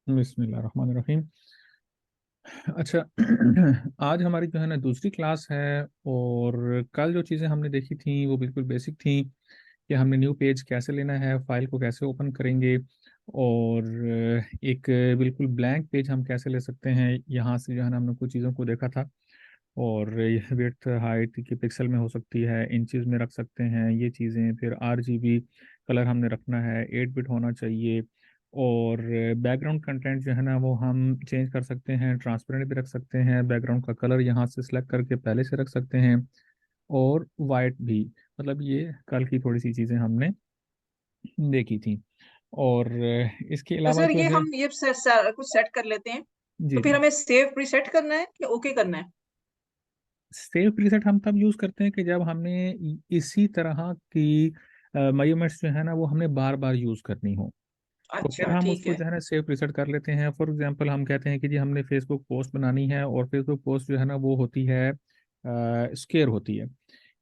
बिस्मिल्लाहिर्रहमानिर्रहीम। अच्छा। आज हमारी जो है ना दूसरी क्लास है। और कल जो चीज़ें हमने देखी थी वो बिल्कुल बेसिक थी कि हमने न्यू पेज कैसे लेना है, फाइल को कैसे ओपन करेंगे, और एक बिल्कुल ब्लैंक पेज हम कैसे ले सकते हैं। यहाँ से जो है ना हमने कुछ चीज़ों को देखा था। और यह विड्थ हाइट की पिक्सल में हो सकती है, इंचेस में रख सकते हैं ये चीज़ें। फिर RGB कलर हमने रखना है, 8 बिट होना चाहिए। और बैकग्राउंड कंटेंट जो है ना वो हम चेंज कर सकते हैं, ट्रांसपेरेंट भी रख सकते हैं, बैकग्राउंड का कलर यहाँ से सिलेक्ट करके पहले से रख सकते हैं, और वाइट भी। मतलब ये कल की थोड़ी सी चीज़ें हमने देखी थी। और इसके तो अलावा सर जो ये है। हम ये कुछ सेट कर लेते हैं। जी तो फिर जी। हमें सेव प्रीसेट करना है कि ओके करना है? सेव प्रीसेट हम तब यूज़ करते हैं कि जब हमने इसी तरह की मेजरमेंट्स जो है ना वो हमने बार बार यूज़ करनी हो। तो फिर अच्छा हम ठीक उसको है। जो है ना सेव प्रीसेट कर लेते हैं। फॉर एग्जांपल हम कहते हैं कि जी हमने फेसबुक पोस्ट बनानी है, और फेसबुक पोस्ट जो है ना वो होती है स्क्वायर होती है।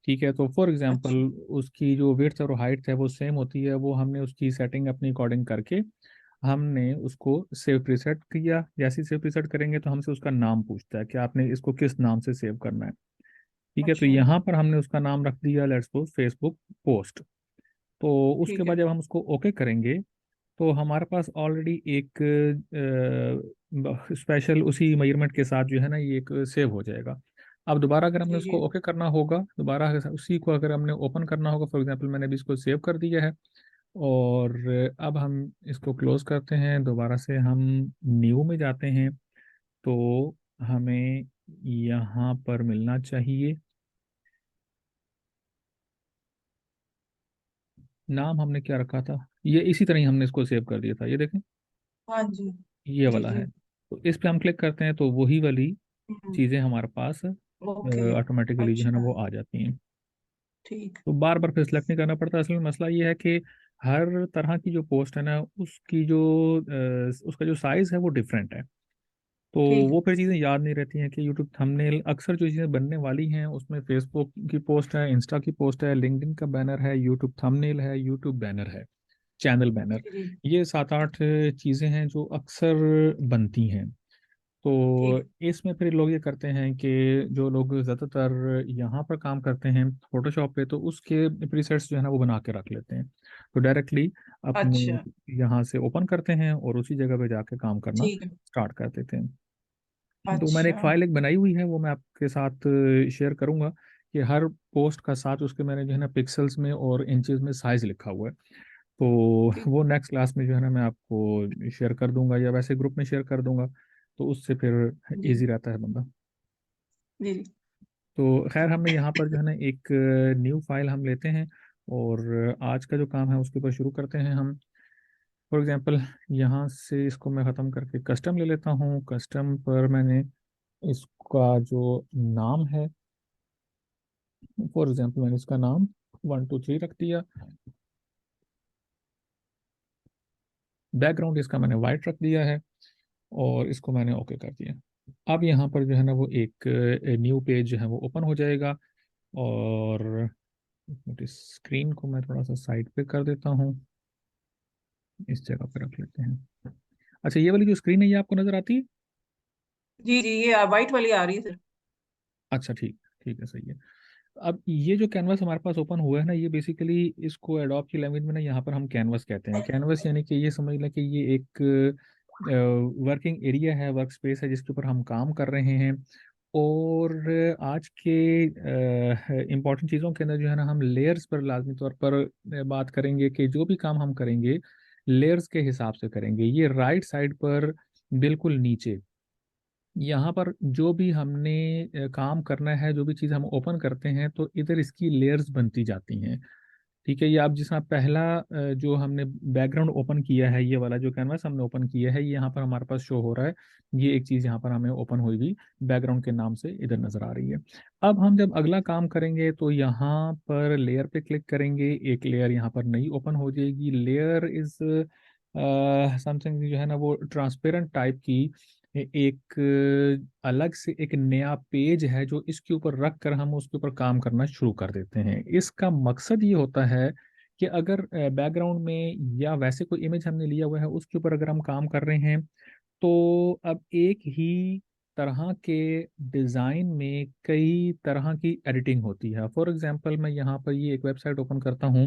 ठीक है, तो फॉर एग्जांपल अच्छा उसकी जो विड्थ और हाइट है वो सेम होती है। वो हमने उसकी सेटिंग अपनी अकॉर्डिंग करके हमने उसको सेव प्रीसेट किया। जैसे ही सेव प्रीसेट करेंगे तो हमसे उसका नाम पूछता है कि आपने इसको किस नाम से सेव करना है। ठीक है, तो अच्छा। यहाँ पर हमने उसका नाम रख दिया, लेट्स सपोज फेसबुक पोस्ट। तो उसके ठीक है। बाद जब हम उसको ओके करेंगे तो हमारे पास ऑलरेडी एक स्पेशल उसी मेजरमेंट के साथ जो है ना ये एक सेव हो जाएगा। अब दोबारा अगर हमने जी उसको जी। ओके करना होगा, दोबारा उसी को अगर हमने ओपन करना होगा, फॉर एग्जांपल मैंने अभी इसको सेव कर दिया है। और अब हम इसको क्लोज करते हैं, दोबारा से हम न्यू में जाते हैं। तो हमें यहाँ पर मिलना चाहिए, नाम हमने क्या रखा था, ये इसी तरह ही हमने इसको सेव कर दिया था, ये देखें हाँ जी। ये जी वाला जी। है। तो इस पे हम क्लिक करते हैं तो वही वाली हम्म। चीज़ें हमारे पास ओके। ऑटोमेटिकली जो है ना अच्छा। वो आ जाती हैं। ठीक। तो बार बार फिर सेलेक्ट नहीं करना पड़ता। असल में मसला ये है कि हर तरह की जो पोस्ट है ना उसकी जो उसका जो साइज़ है वो डिफरेंट है। तो ठीक है। वो फिर चीज़ें याद नहीं रहती हैं कि यूट्यूब थंबनेल अक्सर जो चीज़ें बनने वाली हैं उसमें फेसबुक की पोस्ट है, इंस्टा की पोस्ट है, लिंक्डइन का बैनर है, यूट्यूब थंबनेल है, यूट्यूब बैनर है, चैनल बैनर। जी जी। ये 7-8 चीज़ें हैं जो अक्सर बनती हैं। तो ठीक। इसमें फिर लोग ये करते हैं कि जो लोग ज़्यादातर यहाँ पर काम करते हैं फोटोशॉप पे, तो उसके प्रीसेट्स जो है ना वो बना के रख लेते हैं। तो डायरेक्टली अपने अच्छा यहाँ से ओपन करते हैं और उसी जगह पे जाके काम करना ठीक है। स्टार्ट कर देते हैं। तो मैंने एक अच्छा फाइल एक बनाई हुई है, वो मैं आपके साथ शेयर करूंगा कि हर पोस्ट का साथ उसके मैंने जो है ना पिक्सल्स में और इंचेस में साइज लिखा हुआ है। तो ठीक। वो नेक्स्ट क्लास में जो है ना मैं आपको शेयर कर दूंगा, या वैसे ग्रुप में शेयर कर दूंगा। तो उससे फिर जी इजी रहता है बंदा। जी। जी। तो खैर हमने यहाँ पर जो है ना एक न्यू फाइल हम लेते हैं, और आज का जो काम है उसके ऊपर शुरू करते हैं हम। फॉर एग्जांपल यहाँ से इसको मैं ख़त्म करके कस्टम ले लेता हूँ। कस्टम पर मैंने इसका जो नाम है, फॉर एग्जांपल मैंने इसका नाम 1 2 3 रख दिया। बैकग्राउंड इसका मैंने वाइट रख दिया है, और इसको मैंने ओके कर दिया। अब यहाँ पर जो है ना वो एक न्यू पेज जो है वो ओपन हो जाएगा। और स्क्रीन को मैं थोड़ा सा साइड पे कर देता हूँ, इस जगह पे रख लेते हैं। अच्छा, ये वाली जो स्क्रीन है ये आपको नजर आती है? जी जी, ये वाइट वाली आ रही है सर। अच्छा ठीक, ठीक है, सही है। अब ये जो कैनवास हमारे पास ओपन हुआ है ना, ये बेसिकली इसको एडोब की लैंग्वेज में ना यहाँ पर हम कैनवास कहते हैं। कैनवास यानी कि ये समझ लें कि ये एक वर्किंग एरिया है, वर्क स्पेस है जिसके ऊपर हम काम कर रहे हैं। और आज के इम्पोर्टेंट चीज़ों के अंदर जो है ना हम लेयर्स पर लाजमी तौर पर बात करेंगे कि जो भी काम हम करेंगे लेयर्स के हिसाब से करेंगे। ये राइट साइड पर बिल्कुल नीचे यहाँ पर जो भी हमने काम करना है, जो भी चीज़ हम ओपन करते हैं तो इधर इसकी लेयर्स बनती जाती हैं। ठीक है, ये आप जिसमें पहला जो हमने बैकग्राउंड ओपन किया है, ये वाला जो कैनवास हमने ओपन किया है, ये यहाँ पर हमारे पास शो हो रहा है। ये एक चीज़ यहाँ पर हमें ओपन हुई हुई बैकग्राउंड के नाम से इधर नज़र आ रही है। अब हम जब अगला काम करेंगे तो यहाँ पर लेयर पे क्लिक करेंगे, एक लेयर यहाँ पर नई ओपन हो जाएगी। लेयर इज समथिंग जो है ना वो ट्रांसपेरेंट टाइप की एक अलग से एक नया पेज है जो इसके ऊपर रख कर हम उसके ऊपर काम करना शुरू कर देते हैं। इसका मकसद ये होता है कि अगर बैकग्राउंड में या वैसे कोई इमेज हमने लिया हुआ है उसके ऊपर अगर हम काम कर रहे हैं तो अब एक ही तरह के डिज़ाइन में कई तरह की एडिटिंग होती है। फॉर एग्जांपल मैं यहाँ पर ये एक वेबसाइट ओपन करता हूँ।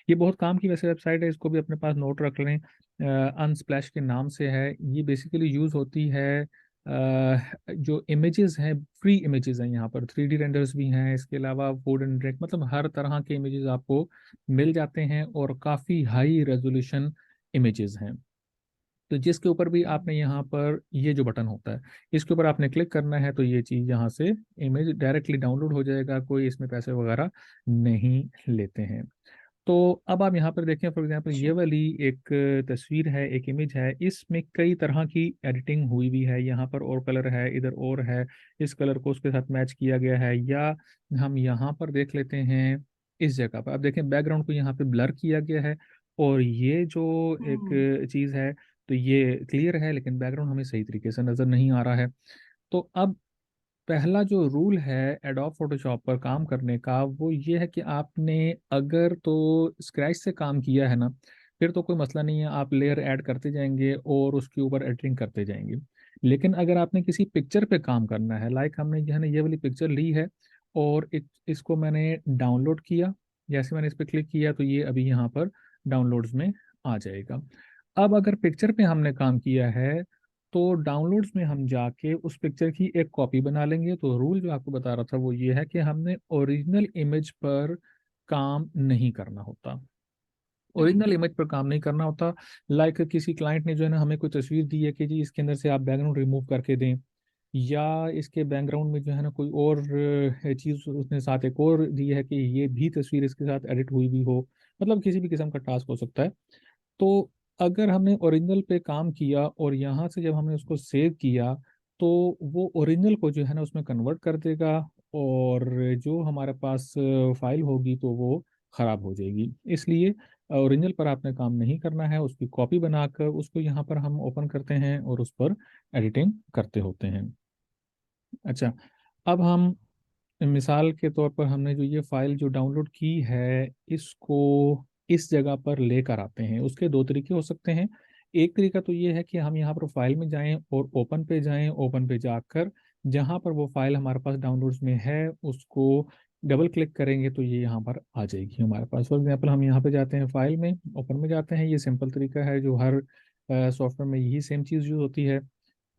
ये बहुत काम की वैसे वेबसाइट है, इसको भी अपने पास नोट रख लें। अनस्प्लैश के नाम से है। ये बेसिकली यूज़ होती है जो इमेजेस हैं, फ्री इमेजेस हैं। यहाँ पर 3D रेंडर्स भी हैं, इसके अलावा फूड एंड ड्रिंक, मतलब हर तरह के इमेजेस आपको मिल जाते हैं और काफ़ी हाई रेजोल्यूशन इमेजेस हैं। तो जिसके ऊपर भी आपने यहाँ पर ये जो बटन होता है, इसके ऊपर आपने क्लिक करना है तो ये चीज़ यहाँ से इमेज डायरेक्टली डाउनलोड हो जाएगा, कोई इसमें पैसे वगैरह नहीं लेते हैं। तो अब आप यहाँ पर देखें, फॉर एग्जांपल ये अच्छा। वाली एक तस्वीर है, एक इमेज है, इसमें कई तरह की एडिटिंग हुई भी है। यहाँ पर और कलर है, इधर और है, इस कलर को उसके साथ मैच किया गया है। या हम यहाँ पर देख लेते हैं, इस जगह पर आप देखें बैकग्राउंड को यहाँ पे ब्लर किया गया है। और ये जो एक हम्म। चीज़ है, तो ये क्लियर है लेकिन बैकग्राउंड हमें सही तरीके से नज़र नहीं आ रहा है। तो अब पहला जो रूल है एडोब फोटोशॉप पर काम करने का, वो ये है कि आपने अगर तो स्क्रैच से काम किया है ना, फिर तो कोई मसला नहीं है, आप लेयर ऐड करते जाएंगे और उसके ऊपर एडिटिंग करते जाएंगे। लेकिन अगर आपने किसी पिक्चर पे काम करना है, लाइक हमने जो है ना ये वाली पिक्चर ली है और इसको मैंने डाउनलोड किया। जैसे मैंने इस पर क्लिक किया तो ये अभी यहाँ पर डाउनलोड्स में आ जाएगा। अब अगर पिक्चर पे हमने काम किया है तो डाउनलोड्स में हम जाके उस पिक्चर की एक कॉपी बना लेंगे। तो रूल जो आपको बता रहा था वो ये है कि हमने ओरिजिनल इमेज पर काम नहीं करना होता। हम्म। ओरिजिनल इमेज पर काम नहीं करना होता। लाइक किसी क्लाइंट ने जो है ना हमें कोई तस्वीर दी है कि जी इसके अंदर से आप बैकग्राउंड रिमूव करके दें, या इसके बैकग्राउंड में जो है ना कोई और चीज़ उसने साथ एक और दी है कि ये भी तस्वीर इसके साथ एडिट हुई भी हो, मतलब किसी भी किस्म का टास्क हो सकता है। तो अगर हमने ओरिजिनल पे काम किया और यहाँ से जब हमने उसको सेव किया, तो वो ओरिजिनल को जो है ना उसमें कन्वर्ट कर देगा। और जो हमारे पास फाइल होगी तो वो ख़राब हो जाएगी। इसलिए ओरिजिनल पर आपने काम नहीं करना है, उसकी कॉपी बनाकर उसको यहाँ पर हम ओपन करते हैं और उस पर एडिटिंग करते होते हैं। अच्छा, अब हम मिसाल के तौर पर हमने जो ये फाइल जो डाउनलोड की है, इसको इस जगह पर लेकर आते हैं। उसके दो तरीके हो सकते हैं। एक तरीका तो ये है कि हम यहाँ पर फाइल में जाएं और ओपन पे जाएं। ओपन पे जाकर जहाँ पर वो फाइल हमारे पास डाउनलोड्स में है उसको डबल क्लिक करेंगे तो ये यहाँ पर आ जाएगी हमारे पास। फॉर एग्जाम्पल हम यहाँ पे जाते हैं, फाइल में ओपन में जाते हैं। ये सिंपल तरीका है जो हर सॉफ्टवेयर में यही सेम चीज़ यूज होती है।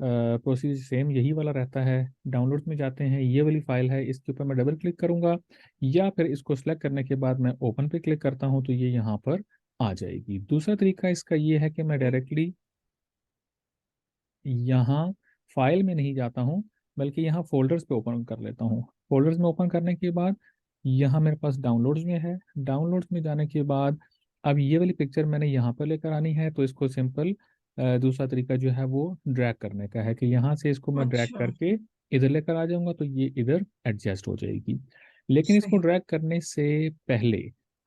प्रोसीजर सेम यही वाला रहता है। डाउनलोड्स में जाते हैं, ये वाली फाइल है, इसके ऊपर मैं डबल क्लिक करूंगा या फिर इसको सेलेक्ट करने के बाद मैं ओपन पे क्लिक करता हूं तो ये यहाँ पर आ जाएगी। दूसरा तरीका इसका ये है कि मैं डायरेक्टली यहाँ फाइल में नहीं जाता हूँ, बल्कि यहाँ फोल्डर्स पे ओपन कर लेता हूँ। फोल्डर्स में ओपन करने के बाद यहाँ मेरे पास डाउनलोड्स में है। डाउनलोड्स में जाने के बाद अब ये वाली पिक्चर मैंने यहाँ पर लेकर आनी है, तो इसको सिंपल दूसरा तरीका जो है वो ड्रैग करने का है कि यहाँ से इसको मैं ड्रैग अच्छा। करके इधर लेकर आ जाऊंगा तो ये इधर एडजस्ट हो जाएगी। लेकिन इसको सही। ड्रैग करने से पहले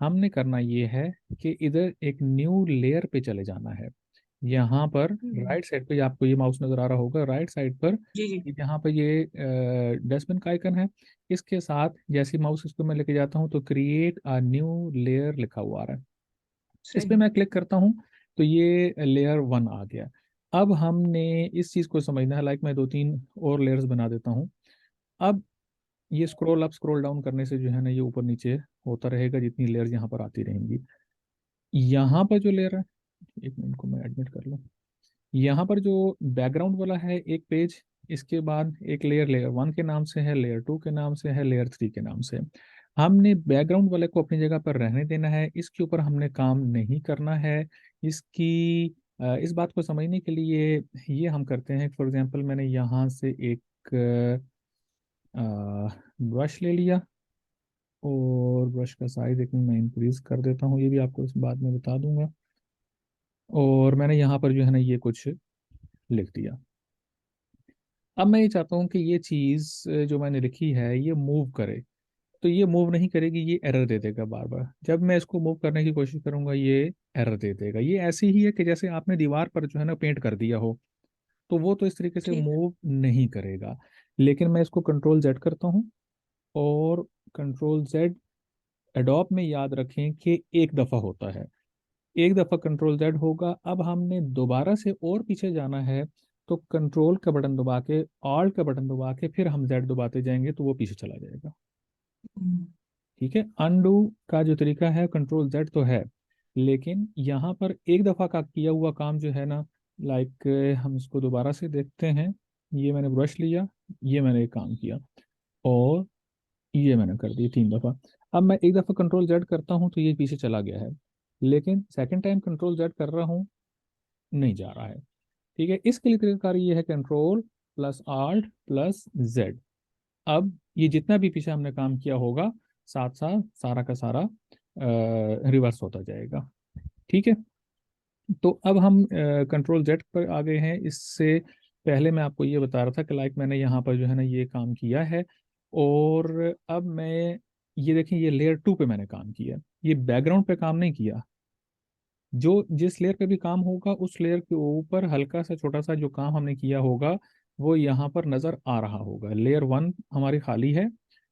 हमने करना ये है कि इधर एक न्यू लेयर पे चले जाना है। यहाँ पर हम्म। राइट साइड पे आपको ये माउस नजर आ रहा होगा, राइट साइड पर जी जी। यहाँ पे ये डस्टबिन का आइकन है। इसके साथ जैसे माउस इसको मैं लेके जाता हूँ तो क्रिएट अ न्यू लेयर लिखा हुआ आ रहा है। इस पे सही। मैं क्लिक करता हूँ तो ये लेयर 1 आ गया। अब हमने इस चीज़ को समझना है, लाइक मैं दो तीन और लेयर्स बना देता हूँ। अब ये स्क्रॉल अप स्क्रॉल डाउन करने से जो है ना ये ऊपर नीचे होता रहेगा जितनी लेयर्स यहाँ पर आती रहेंगी। यहाँ पर जो लेयर है, एक मिनट को मैं एडमिट कर लूँ। यहाँ पर जो बैकग्राउंड वाला है एक पेज, इसके बाद एक लेयर लेयर 1 के नाम से है, लेयर 2 के नाम से है, लेयर 3 के नाम से। हमने बैकग्राउंड वाले को अपनी जगह पर रहने देना है, इसके ऊपर हमने काम नहीं करना है। इसकी इस बात को समझने के लिए ये हम करते हैं, फॉर एग्जांपल मैंने यहाँ से एक ब्रश ले लिया और ब्रश का साइज एक मैं इंक्रीज कर देता हूँ, ये भी आपको इस बाद में बता दूंगा। और मैंने यहाँ पर जो है ना ये कुछ लिख दिया। अब मैं ये चाहता हूँ कि ये चीज़ जो मैंने लिखी है ये मूव करे। तो ये मूव नहीं करेगी, ये एरर दे देगा बार बार। जब मैं इसको मूव करने की कोशिश करूंगा ये एरर दे देगा। ये ऐसी ही है कि जैसे आपने दीवार पर जो है ना पेंट कर दिया हो, तो वो तो इस तरीके से ठीक। मूव नहीं करेगा। लेकिन मैं इसको कंट्रोल जेड करता हूँ और कंट्रोल जेड, एडोब में याद रखें कि एक दफ़ा होता है, एक दफ़ा कंट्रोल जेड होगा। अब हमने दोबारा से और पीछे जाना है तो कंट्रोल का बटन दबा के, ऑल्ट का बटन दबा के फिर हम जेड दबाते जाएंगे तो वो पीछे चला जाएगा। हम्म, ठीक है, अनडू का जो तरीका है कंट्रोल जेड तो है, लेकिन यहाँ पर एक दफा का किया हुआ काम जो है ना, लाइक हम इसको दोबारा से देखते हैं। ये मैंने ब्रश लिया, ये मैंने एक काम किया, और ये मैंने कर दी 3 दफा। अब मैं एक दफा कंट्रोल जेड करता हूँ तो ये पीछे चला गया है, लेकिन सेकंड टाइम कंट्रोल जेड कर रहा हूँ, नहीं जा रहा है। ठीक है, इसके लिए तरीका ये है control plus alt plus Z. अब ये जितना भी पीछे हमने काम किया होगा, साथ साथ सारा का सारा रिवर्स होता जाएगा। ठीक है, तो अब हम कंट्रोल जेड पर आ गए हैं। इससे पहले मैं आपको ये बता रहा था कि लाइक मैंने यहाँ पर जो है ना ये काम किया है, और अब मैं, ये देखें, ये लेयर 2 पे मैंने काम किया, ये बैकग्राउंड पे काम नहीं किया। जो जिस लेयर पे भी काम होगा उस लेयर के ऊपर हल्का सा छोटा सा जो काम हमने किया होगा वो यहाँ पर नजर आ रहा होगा। लेयर 1 हमारी खाली है,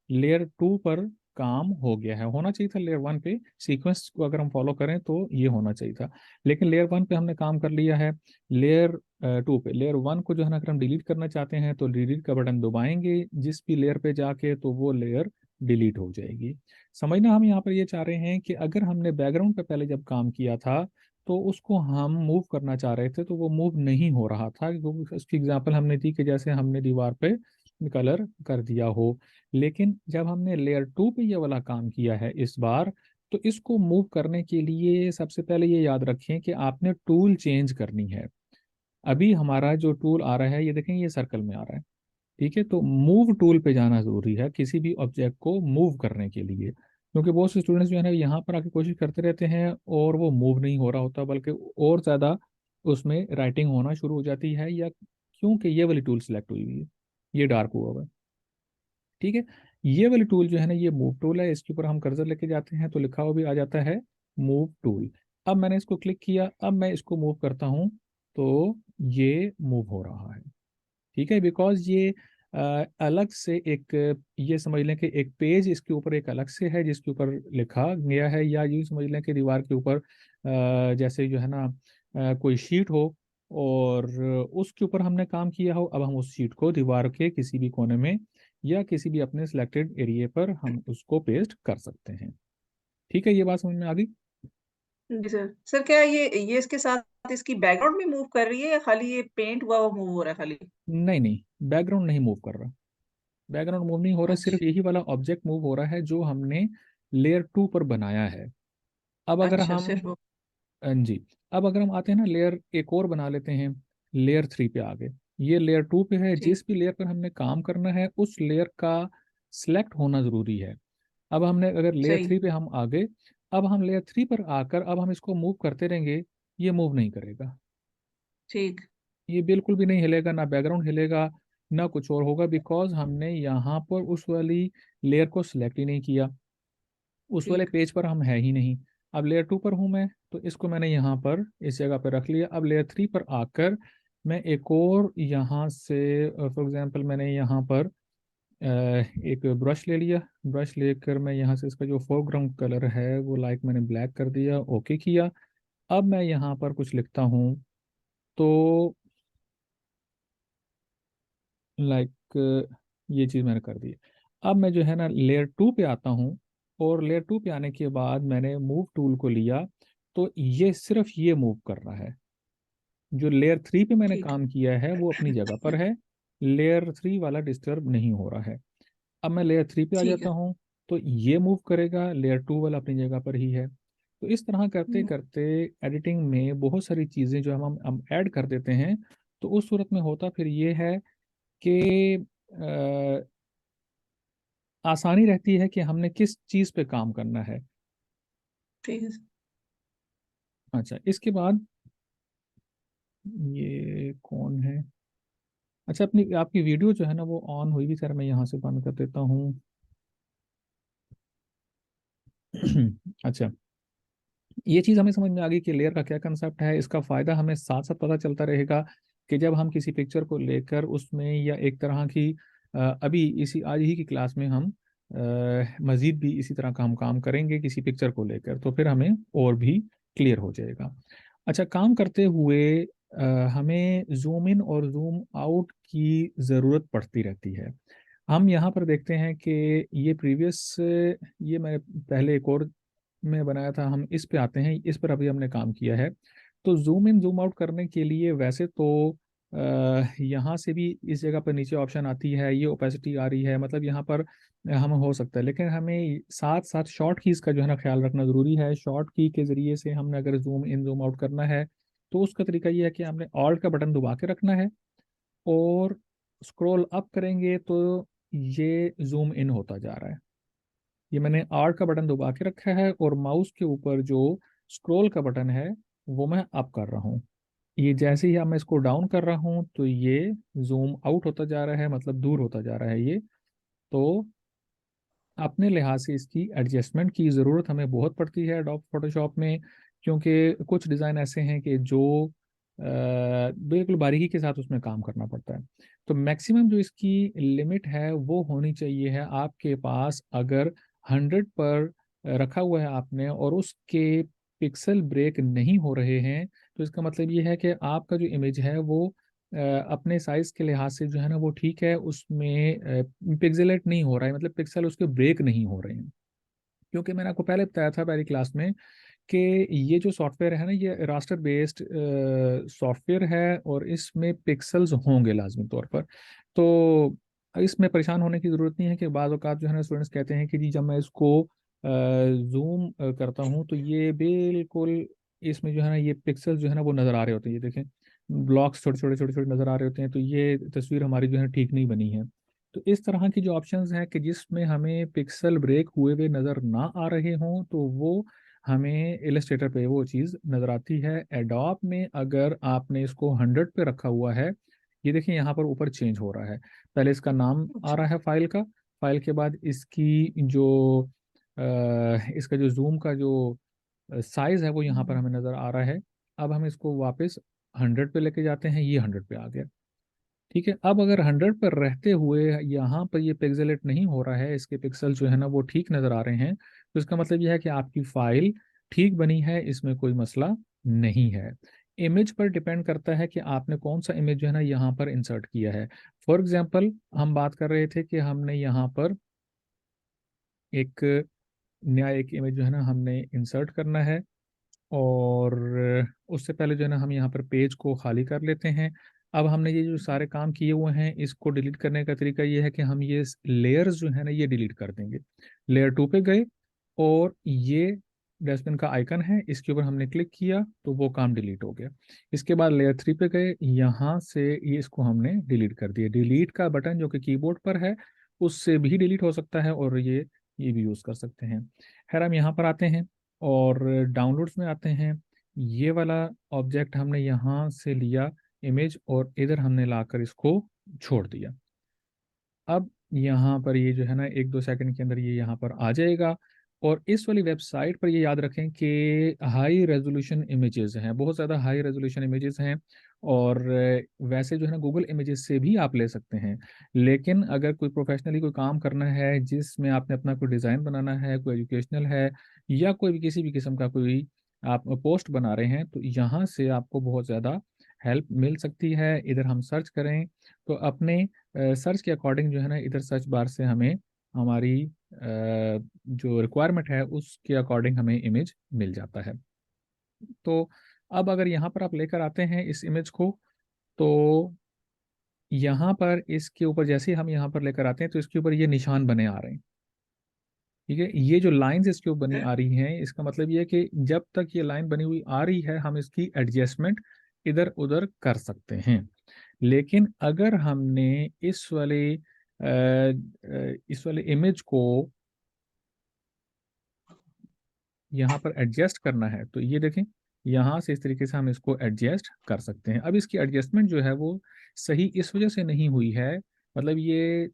लेयर 2 पर काम हो गया है, होना चाहिए था लेयर 1 पे, सीक्वेंस को अगर हम फॉलो करें तो ये होना चाहिए था, लेकिन लेयर 1 पे हमने काम कर लिया है। लेयर 2 पे, लेयर 1 को जो है ना अगर हम डिलीट करना चाहते हैं तो डिलीट का बटन दबाएंगे जिस भी लेयर पे जाके, तो वो लेयर डिलीट हो जाएगी। समझना, हम यहाँ पर ये चाह रहे हैं कि अगर हमने बैकग्राउंड पे पहले जब काम किया था तो उसको हम मूव करना चाह रहे थे तो वो मूव नहीं हो रहा था, क्योंकि उसकी एग्जांपल हमने दी कि जैसे हमने दीवार पे कलर कर दिया हो। लेकिन जब हमने लेयर 2 पे ये वाला काम किया है इस बार, तो इसको मूव करने के लिए सबसे पहले ये याद रखें कि आपने टूल चेंज करनी है। अभी हमारा जो टूल आ रहा है, ये देखें, ये सर्कल में आ रहा है। ठीक है, तो मूव टूल पे जाना जरूरी है किसी भी ऑब्जेक्ट को मूव करने के लिए, क्योंकि बहुत से स्टूडेंट्स जो है ना यहाँ पर आके कोशिश करते रहते हैं और वो मूव नहीं हो रहा होता, बल्कि और ज़्यादा उसमें राइटिंग होना शुरू हो जाती है, या क्योंकि ये वाली टूल सिलेक्ट हुई हुई है, ये डार्क हुआ हुआ है। ठीक है, ये वाली टूल जो है ना ये मूव टूल है, इसके ऊपर हम कर्सर लेके जाते हैं तो लिखा हुआ भी आ जाता है मूव टूल। अब मैंने इसको क्लिक किया, अब मैं इसको मूव करता हूँ तो ये मूव हो रहा है। ठीक है, बिकॉज ये अलग से एक, ये समझ लें कि एक पेज इसके ऊपर एक अलग से है जिसके ऊपर लिखा गया है, या यूँ समझ लें कि दीवार के ऊपर जैसे जो है ना कोई शीट हो और उसके ऊपर हमने काम किया हो, अब हम उस शीट को दीवार के किसी भी कोने में या किसी भी अपने सिलेक्टेड एरिया पर हम उसको पेस्ट कर सकते हैं। ठीक है, ये बात समझ में आ गई? जी सर। सर क्या ये इसके साथ इसकी बैकग्राउंड भी मूव कर रही है या खाली ये पेंट हुआ वो मूव हो रहा है खाली? नहीं नहीं, बैकग्राउंड नहीं मूव कर रहा, बैकग्राउंड मूव नहीं हो रहा, अच्छा। सिर्फ यही वाला ऑब्जेक्ट मूव हो रहा है जो हमने लेयर 2 पर बनाया है। अब अगर अच्छा, हम, सिर्फ वो। जी, अब अगर हम आते हैं ना लेयर एक और बना लेते हैं, लेयर 3 पे आ गए। ये लेयर 2 पे है, ठीक। जिस भी लेयर पर हमने काम करना है उस लेयर का सिलेक्ट होना जरूरी है। अब हमने अगर लेयर सही। 3 पे हम आ गए, अब हम लेयर 3 पर आकर अब हम इसको मूव करते रहेंगे, ये मूव नहीं करेगा, ठीक। ये बिल्कुल भी नहीं हिलेगा, ना बैकग्राउंड हिलेगा, ना कुछ और होगा, बिकॉज हमने यहाँ पर उस वाली लेयर को सिलेक्ट ही नहीं किया, उस वाले ठीक। पेज पर हम है ही नहीं। अब लेयर 2 पर हूँ मैं, तो इसको मैंने यहाँ पर इस जगह पर रख लिया। अब लेयर 3 पर आकर मैं एक और यहाँ से, फॉर एग्जांपल मैंने यहाँ पर एक ब्रश ले लिया, ब्रश लेकर मैं यहाँ से इसका जो फोरग्राउंड कलर है वो लाइक मैंने ब्लैक कर दिया, ओके किया। अब मैं यहाँ पर कुछ लिखता हूँ तो लाइक ये चीज़ मैंने कर दी। अब मैं जो है ना लेयर 2 पे आता हूँ, और लेयर 2 पे आने के बाद मैंने मूव टूल को लिया, तो ये सिर्फ ये मूव कर रहा है। जो लेयर 3 पे मैंने ठीक। काम किया है वो अपनी जगह पर है, लेयर 3 वाला डिस्टर्ब नहीं हो रहा है। अब मैं लेयर 3 पे आ ठीक जाता है। हूँ तो ये मूव करेगा, लेयर 2 वाला अपनी जगह पर ही है। तो इस तरह करते हम्म, करते एडिटिंग में बहुत सारी चीज़ें जो हम ऐड कर देते हैं, तो उस सूरत में होता फिर ये है कि आसानी रहती है कि हमने किस चीज़ पे काम करना है। ठीक है। अच्छा, इसके बाद ये कौन है? अच्छा, अपनी आपकी वीडियो जो है ना वो ऑन हुई भी, सर मैं यहाँ से बंद कर देता हूँ। अच्छा, ये चीज़ हमें समझ में आ गई कि लेयर का क्या कंसेप्ट है। इसका फ़ायदा हमें साथ साथ पता चलता रहेगा कि जब हम किसी पिक्चर को लेकर उसमें, या एक तरह की अभी इसी आज ही की क्लास में हम मज़ीद भी इसी तरह का हम काम करेंगे किसी पिक्चर को लेकर, तो फिर हमें और भी क्लियर हो जाएगा। अच्छा, काम करते हुए हमें जूम इन और जूम आउट की ज़रूरत पड़ती रहती है। हम यहाँ पर देखते हैं कि ये प्रीवियस, ये मैंने पहले एक और में बनाया था, हम इस पे आते हैं, इस पर अभी हमने काम किया है। तो जूम इन जूम आउट करने के लिए वैसे तो यहाँ से भी इस जगह पर नीचे ऑप्शन आती है, ये ओपेसिटी आ रही है, मतलब यहाँ पर हम हो सकता है, लेकिन हमें साथ साथ शॉर्ट कीज का जो है ना ख्याल रखना जरूरी है। शॉर्ट की के जरिए से हमने अगर जूम इन जूम आउट करना है तो उसका तरीका ये है कि हमने ऑल्ट का बटन दबा के रखना है, और स्क्रॉल अप करेंगे तो ये जूम इन होता जा रहा है। ये मैंने आर्ट का बटन दबा के रखा है, और माउस के ऊपर जो स्क्रॉल का बटन है वो मैं अप कर रहा हूँ। ये जैसे ही मैं इसको डाउन कर रहा हूँ तो ये जूम आउट होता जा रहा है, मतलब दूर होता जा रहा है ये। तो अपने लिहाज से इसकी एडजस्टमेंट की ज़रूरत हमें बहुत पड़ती है एडोब फोटोशॉप में, क्योंकि कुछ डिज़ाइन ऐसे हैं कि जो बिल्कुल बारीकी के साथ उसमें काम करना पड़ता है। तो मैक्सिमम जो इसकी लिमिट है वो होनी चाहिए है आपके पास, अगर 100 पर रखा हुआ है आपने और उसके पिक्सल ब्रेक नहीं हो रहे हैं, तो इसका मतलब ये है कि आपका जो इमेज है वो अपने साइज के लिहाज से जो है ना वो ठीक है, उसमें पिक्सेलेट नहीं हो रहा है, मतलब पिक्सल उसके ब्रेक नहीं हो रहे हैं। क्योंकि मैंने आपको पहले बताया था पहली क्लास में कि ये जो सॉफ्टवेयर है ना ये रास्टर बेस्ड सॉफ्टवेयर है, और इसमें पिक्सल्स होंगे लाजमी तौर पर। तो इसमें परेशान होने की ज़रूरत नहीं है कि बाज़ औक़ात जो है ना स्टूडेंट्स कहते हैं कि जी जब मैं इसको जूम करता हूँ तो ये बिल्कुल इसमें जो है ना ये पिक्सल जो है ना वो नज़र आ रहे होते हैं, ये देखें ब्लॉक्स छोटे छोटे छोटे छोटे नज़र आ रहे होते हैं, तो ये तस्वीर हमारी जो है ठीक नहीं बनी है। तो इस तरह की जो ऑप्शंस हैं कि जिसमें हमें पिक्सल ब्रेक हुए हुए नज़र ना आ रहे हों, तो वो हमें इलस्ट्रेटर पे वो चीज़ नज़र आती है। एडोब में अगर आपने इसको 100 पे रखा हुआ है, ये देखिए यहाँ पर ऊपर चेंज हो रहा है। पहले इसका नाम आ अच्छा। रहा है फाइल का, फाइल के बाद इसकी जो इसका जो जूम का जो साइज़ है वो यहाँ पर हुँ, हमें नज़र आ रहा है। अब हम इसको वापस 100 पे लेके जाते हैं, ये 100 पे आ गया। ठीक है, अब अगर 100 पर रहते हुए यहाँ पर ये पिक्सेलेट नहीं हो रहा है, इसके पिक्सल जो है ना वो ठीक नज़र आ रहे हैं, तो इसका मतलब ये है कि आपकी फाइल ठीक बनी है, इसमें कोई मसला नहीं है। इमेज पर डिपेंड करता है कि आपने कौन सा इमेज जो है ना यहाँ पर इंसर्ट किया है। फॉर एग्जांपल हम बात कर रहे थे कि हमने यहाँ पर एक नया एक इमेज जो है ना हमने इंसर्ट करना है, और उससे पहले जो है ना हम यहाँ पर पेज को खाली कर लेते हैं। अब हमने ये जो सारे काम किए हुए हैं इसको डिलीट करने का तरीका ये है कि हम ये लेयर्स जो है ना ये डिलीट कर देंगे। लेयर 2 पे गए, और ये डस्टबिन का आइकन है, इसके ऊपर हमने क्लिक किया तो वो काम डिलीट हो गया। इसके बाद लेयर 3 पे गए, यहाँ से ये इसको हमने डिलीट कर दिया। डिलीट का बटन जो कि कीबोर्ड पर है उससे भी डिलीट हो सकता है, और ये भी यूज़ कर सकते हैं। खैर हम यहाँ पर आते हैं और डाउनलोड्स में आते हैं। ये वाला ऑब्जेक्ट हमने यहाँ से लिया इमेज, और इधर हमने लाकर इसको छोड़ दिया। अब यहाँ पर ये जो है ना 1-2 सेकंड के अंदर ये यहाँ पर आ जाएगा। और इस वाली वेबसाइट पर ये याद रखें कि हाई रेजोल्यूशन इमेजेस हैं, बहुत ज़्यादा हाई रेजोल्यूशन इमेजेस हैं, और वैसे जो है ना गूगल इमेजेस से भी आप ले सकते हैं। लेकिन अगर कोई प्रोफेशनली कोई काम करना है जिसमें आपने अपना कोई डिज़ाइन बनाना है, कोई एजुकेशनल है, या कोई भी किसी भी किस्म का कोई आप पोस्ट बना रहे हैं, तो यहाँ से आपको बहुत ज़्यादा हेल्प मिल सकती है। इधर हम सर्च करें तो अपने सर्च के अकॉर्डिंग जो है ना इधर सर्च बार से हमें हमारी जो रिक्वायरमेंट है उसके अकॉर्डिंग हमें इमेज मिल जाता है। तो अब अगर यहाँ पर आप लेकर आते हैं इस इमेज को, तो यहाँ पर इसके ऊपर जैसे ही हम यहाँ पर लेकर आते हैं तो इसके ऊपर ये निशान बने आ रहे हैं। ठीक है, ये जो लाइंस इसके ऊपर बनी आ रही हैं, इसका मतलब ये है कि जब तक ये लाइन बनी हुई आ रही है हम इसकी एडजस्टमेंट इधर उधर कर सकते हैं। लेकिन अगर हमने इस वाले इमेज को यहाँ पर एडजस्ट करना है, तो ये देखें यहाँ से इस तरीके से हम इसको एडजस्ट कर सकते हैं। अब इसकी एडजस्टमेंट जो है वो सही इस वजह से नहीं हुई है, मतलब ये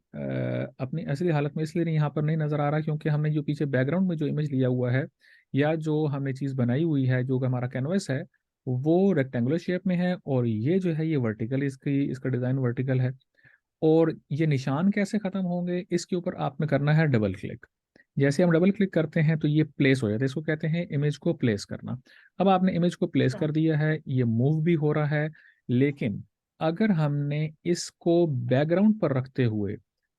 अपनी असली हालत में इसलिए नहीं यहाँ पर नहीं नज़र आ रहा क्योंकि हमने जो पीछे बैकग्राउंड में जो इमेज लिया हुआ है, या जो हमने चीज़ बनाई हुई है, जो हमारा कैनवस है वो रेक्टेंगुलर शेप में है, और ये जो है ये वर्टिकल, इसका डिज़ाइन वर्टिकल है। और ये निशान कैसे ख़त्म होंगे, इसके ऊपर आपने करना है डबल क्लिक। जैसे हम डबल क्लिक करते हैं तो ये प्लेस हो जाता है, इसको कहते हैं इमेज को प्लेस करना। अब आपने इमेज को प्लेस अच्छा। कर दिया है, ये मूव भी हो रहा है। लेकिन अगर हमने इसको बैकग्राउंड पर रखते हुए,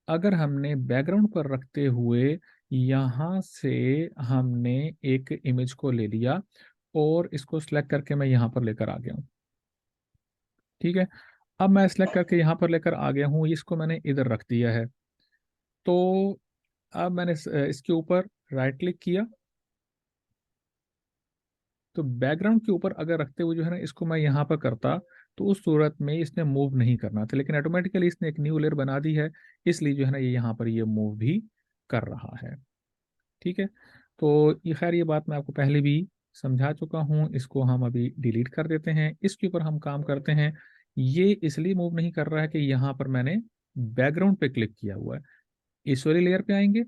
अगर हमने बैकग्राउंड पर रखते हुए यहाँ से हमने एक इमेज को ले लिया और इसको सिलेक्ट करके मैं यहाँ पर लेकर आ गया हूँ। ठीक है, अब मैं सिलेक्ट करके यहाँ पर लेकर आ गया हूँ, इसको मैंने इधर रख दिया है। तो अब मैंने इसके ऊपर राइट क्लिक किया, तो बैकग्राउंड के ऊपर अगर रखते हुए जो है ना इसको मैं यहाँ पर करता, तो उस सूरत में इसने मूव नहीं करना था, लेकिन ऑटोमेटिकली इसने एक न्यू लेयर बना दी है, इसलिए जो है ना ये यहाँ पर ये मूव भी कर रहा है। ठीक है, तो ये खैर ये बात मैं आपको पहले भी समझा चुका हूँ, इसको हम अभी डिलीट कर देते हैं। इसके ऊपर हम काम करते हैं। ये इसलिए मूव नहीं कर रहा है कि यहाँ पर मैंने बैकग्राउंड पे क्लिक किया हुआ है। इस वाली लेयर पे आएंगे,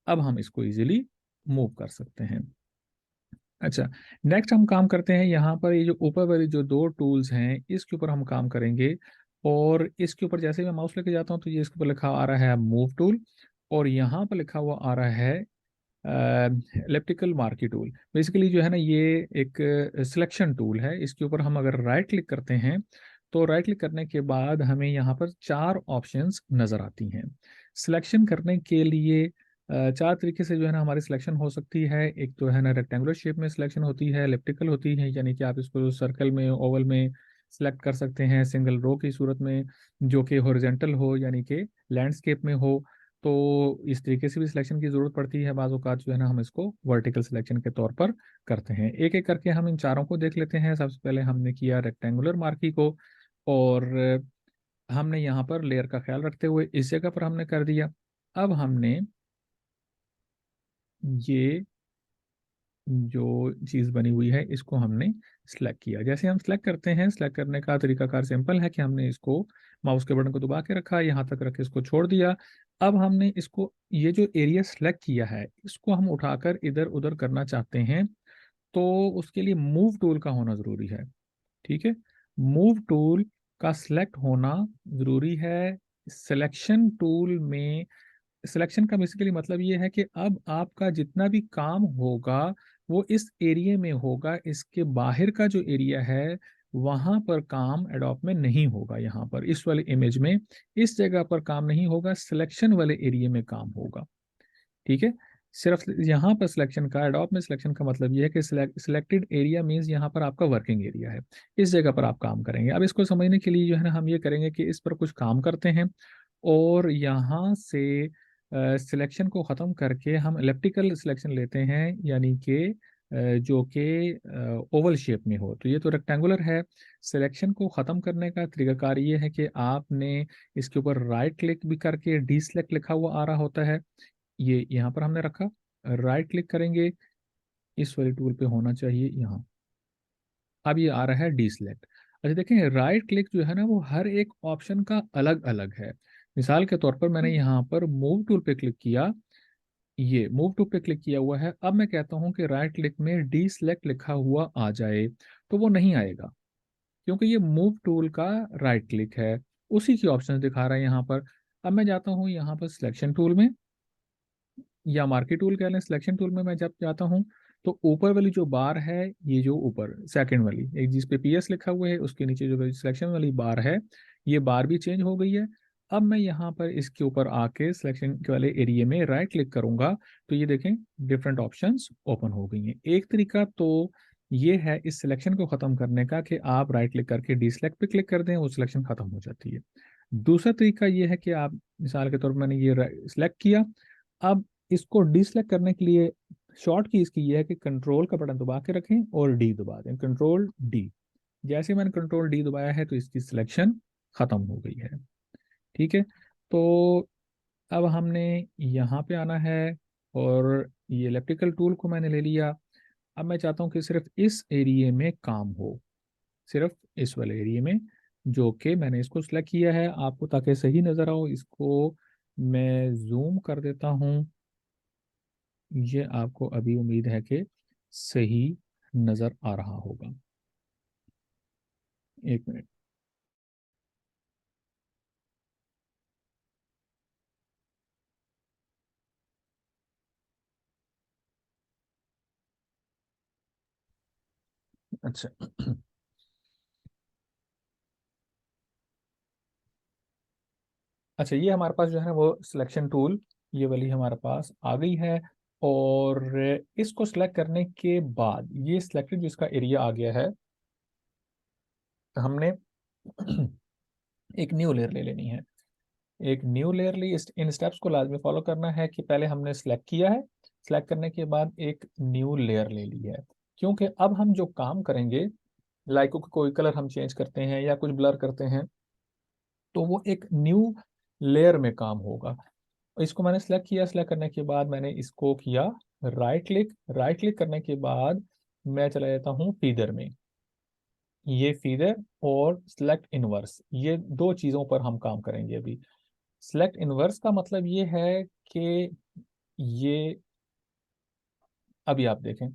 अब हम इसको इजीली मूव कर सकते हैं। अच्छा, नेक्स्ट हम काम करते हैं यहाँ पर, ये जो ऊपर वाली जो दो टूल्स हैं इसके ऊपर हम काम करेंगे। और इसके ऊपर जैसे ही मैं माउस लेके जाता हूँ तो ये इसके ऊपर लिखा आ रहा है मूव टूल, और यहाँ पर लिखा हुआ आ रहा है एलिप्टिकल मार्की टूल। बेसिकली जो है ना ये एक सिलेक्शन टूल है। इसके ऊपर हम अगर राइट क्लिक करते हैं तो राइट क्लिक करने के बाद हमें यहाँ पर चार ऑप्शंस नजर आती हैं। सिलेक्शन करने के लिए चार तरीके से जो है ना हमारी सिलेक्शन हो सकती है। एक तो है ना रेक्टेंगुलर शेप में सिलेक्शन होती है, एलिप्टिकल होती है, यानी कि आप इसको सर्कल में, ओवल में सिलेक्ट कर सकते हैं, सिंगल रो की सूरत में, जो कि हॉरिजॉन्टल हो यानी कि लैंडस्केप में हो। तो इस तरीके से भी सिलेक्शन की जरूरत पड़ती है। बाज़ औक़ात जो है ना हम इसको वर्टिकल सिलेक्शन के तौर पर करते हैं। एक एक करके हम इन चारों को देख लेते हैं। सबसे पहले हमने किया रेक्टेंगुलर मार्की को, और हमने यहाँ पर लेयर का ख्याल रखते हुए इस जगह पर हमने कर दिया। अब हमने ये जो चीज़ बनी हुई है इसको हमने सिलेक्ट किया। जैसे हम सिलेक्ट करते हैं, सिलेक्ट करने का तरीकाकार सिंपल है कि हमने इसको माउस के बटन को दबा के रखा, यहाँ तक रख के इसको छोड़ दिया। अब हमने इसको, ये जो एरिया सिलेक्ट किया है इसको हम उठाकर इधर उधर करना चाहते हैं, तो उसके लिए मूव टूल का होना ज़रूरी है। ठीक है, मूव टूल का सिलेक्ट होना ज़रूरी है। सिलेक्शन टूल में, सिलेक्शन का बेसिकली मतलब ये है कि अब आपका जितना भी काम होगा वो इस एरिया में होगा, इसके बाहर का जो एरिया है वहां पर काम एडोब में नहीं होगा। यहाँ पर इस वाले इमेज में इस जगह पर काम नहीं होगा, सिलेक्शन वाले एरिया में काम होगा। ठीक है, सिर्फ यहाँ पर सिलेक्शन का, एडोब में सिलेक्शन का मतलब ये है कि सिलेक्टेड एरिया मीन्स यहाँ पर आपका वर्किंग एरिया है, इस जगह पर आप काम करेंगे। अब इसको समझने के लिए जो है ना हम ये करेंगे कि इस पर कुछ काम करते हैं, और यहाँ से सिलेक्शन को ख़त्म करके हम एलिप्टिकल सिलेक्शन लेते हैं, यानी कि जो कि ओवल शेप में हो। तो ये तो रेक्टेंगुलर है। सिलेक्शन को ख़त्म करने का तरीकाकार ये है कि आपने इसके ऊपर राइट क्लिक भी करके डी सिलेक्ट लिखा हुआ आ रहा होता है, ये यहाँ पर हमने रखा, राइट क्लिक करेंगे, इस वाले टूल पे होना चाहिए यहाँ। अब ये आ रहा है डी सिलेक्ट। अच्छा देखें, राइट क्लिक जो है ना वो हर एक ऑप्शन का अलग अलग है। मिसाल के तौर पर मैंने यहाँ पर मूव टूल पे क्लिक किया, ये मूव टूल पे क्लिक किया हुआ है। अब मैं कहता हूँ कि राइट क्लिक में डी सिलेक्ट लिखा हुआ आ जाए, तो वो नहीं आएगा, क्योंकि ये मूव टूल का राइट क्लिक है, उसी की ऑप्शन दिखा रहा है यहाँ पर। अब मैं जाता हूँ यहाँ पर सिलेक्शन टूल में, या मार्की टूल कह लें। सिलेक्शन टूल में मैं जब जाता हूँ तो ऊपर वाली जो बार है, ये जो ऊपर सेकंड वाली एक जिस पे पीएस लिखा हुआ है उसके नीचे जो सिलेक्शन वाली बार है, ये बार भी चेंज हो गई है। अब मैं यहाँ पर इसके ऊपर आके सिलेक्शन के वाले एरिया में राइट क्लिक करूंगा, तो ये देखें डिफरेंट ऑप्शंस ओपन हो गई हैं। एक तरीका तो ये है इस सिलेक्शन को खत्म करने का कि आप राइट क्लिक करके डी सिलेक्ट पे क्लिक कर दें, वो सिलेक्शन खत्म हो जाती है। दूसरा तरीका ये है कि आप, मिसाल के तौर पर मैंने ये सिलेक्ट किया, अब इसको डिसलेक्ट करने के लिए शॉर्ट की इसकी ये है कि कंट्रोल का बटन दबा के रखें और डी दबा दें, कंट्रोल डी। जैसे मैंने कंट्रोल डी दबाया है तो इसकी सिलेक्शन खत्म हो गई है। ठीक है, तो अब हमने यहाँ पे आना है, और ये इलेक्ट्रिकल टूल को मैंने ले लिया। अब मैं चाहता हूँ कि सिर्फ इस एरिया में काम हो, सिर्फ इस वाले एरिया में, जो कि मैंने इसको सिलेक्ट किया है। आपको ताकि सही नज़र आओ, इसको मैं जूम कर देता हूँ। ये आपको अभी उम्मीद है कि सही नज़र आ रहा होगा। एक मिनट। अच्छा, अच्छा, ये हमारे पास जो है ना वो सिलेक्शन टूल, ये वाली हमारे पास आ गई है। और इसको सिलेक्ट करने के बाद ये सिलेक्टेड जो इसका एरिया आ गया है, हमने एक न्यू लेयर ले लेनी है। एक न्यू लेयर ली, इन स्टेप्स को लाजमी फॉलो करना है कि पहले हमने सेलेक्ट किया है, सेलेक्ट करने के बाद एक न्यू लेयर ले ली है। क्योंकि अब हम जो काम करेंगे, लाइक कोई कलर हम चेंज करते हैं या कुछ ब्लर करते हैं, तो वो एक न्यू लेयर में काम होगा। इसको मैंने सेलेक्ट किया, सेलेक्ट करने के बाद मैंने इसको किया राइट क्लिक। राइट क्लिक करने के बाद मैं चला जाता हूँ फीदर में। ये फीदर और सिलेक्ट इनवर्स, ये दो चीज़ों पर हम काम करेंगे अभी। सिलेक्ट इनवर्स का मतलब ये है कि ये, अभी आप देखें,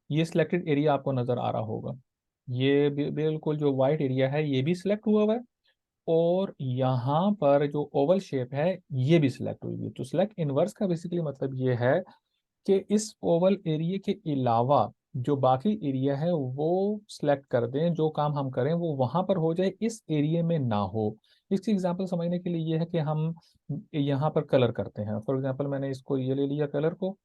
ये सिलेक्टेड एरिया आपको नज़र आ रहा होगा। ये बिल्कुल जो वाइट एरिया है ये भी सिलेक्ट हुआ हुआ है, और यहाँ पर जो ओवल शेप है ये भी सिलेक्ट हुई है। तो सिलेक्ट इनवर्स का बेसिकली मतलब ये है कि इस ओवल एरिया के अलावा जो बाकी एरिया है वो सिलेक्ट कर दें, जो काम हम करें वो वहां पर हो जाए, इस एरिया में ना हो। इसकी एग्जांपल समझने के लिए ये है कि हम यहाँ पर कलर करते हैं। फॉर एग्जांपल मैंने इसको ये ले लिया कलर को,